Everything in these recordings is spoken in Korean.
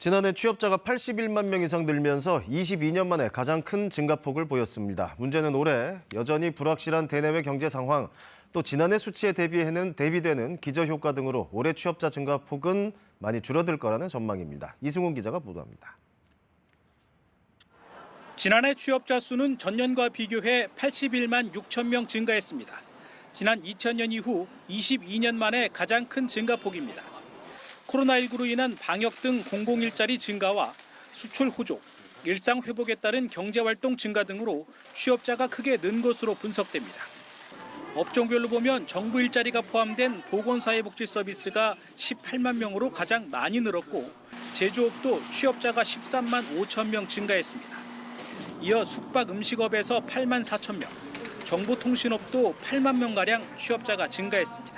지난해 취업자가 81만 명 이상 늘면서 22년 만에 가장 큰 증가폭을 보였습니다. 문제는 올해 여전히 불확실한 대내외 경제 상황, 또 지난해 수치에 대비되는 기저효과 등으로 올해 취업자 증가폭은 많이 줄어들 거라는 전망입니다. 이승훈 기자가 보도합니다. 지난해 취업자 수는 전년과 비교해 81만 6천 명 증가했습니다. 지난 2000년 이후 22년 만에 가장 큰 증가폭입니다. 코로나19로 인한 방역 등 공공일자리 증가와 수출 호조, 일상 회복에 따른 경제활동 증가 등으로 취업자가 크게 는 것으로 분석됩니다. 업종별로 보면 정부 일자리가 포함된 보건사회복지 서비스가 18만 명으로 가장 많이 늘었고 제조업도 취업자가 13만 5천 명 증가했습니다. 이어 숙박 음식업에서 8만 4천 명, 정보통신업도 8만 명가량 취업자가 증가했습니다.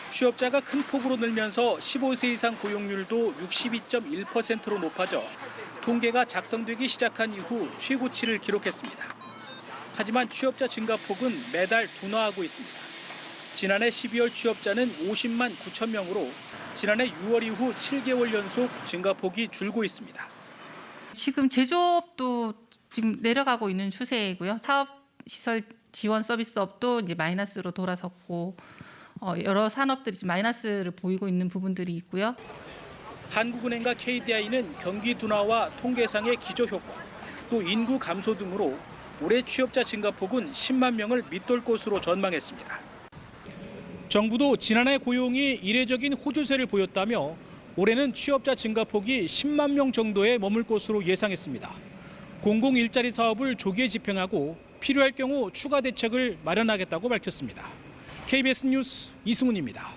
취업자가 큰 폭으로 늘면서 15세 이상 고용률도 62.1%로 높아져 통계가 작성되기 시작한 이후 최고치를 기록했습니다. 하지만 취업자 증가폭은 매달 둔화하고 있습니다. 지난해 12월 취업자는 50만 9천 명으로 지난해 6월 이후 7개월 연속 증가폭이 줄고 있습니다. 지금 제조업도 지금 내려가고 있는 추세이고요. 사업시설 지원 서비스업도 이제 마이너스로 돌아섰고 여러 산업들이 지금 마이너스를 보이고 있는 부분들이 있고요. 한국은행과 KDI는 경기 둔화와 통계상의 기저효과, 또 인구 감소 등으로 올해 취업자 증가폭은 10만 명을 밑돌 것으로 전망했습니다. 정부도 지난해 고용이 이례적인 호조세를 보였다며 올해는 취업자 증가폭이 10만 명 정도에 머물 것으로 예상했습니다. 공공일자리 사업을 조기에 집행하고 필요할 경우 추가 대책을 마련하겠다고 밝혔습니다. KBS 뉴스 이승훈입니다.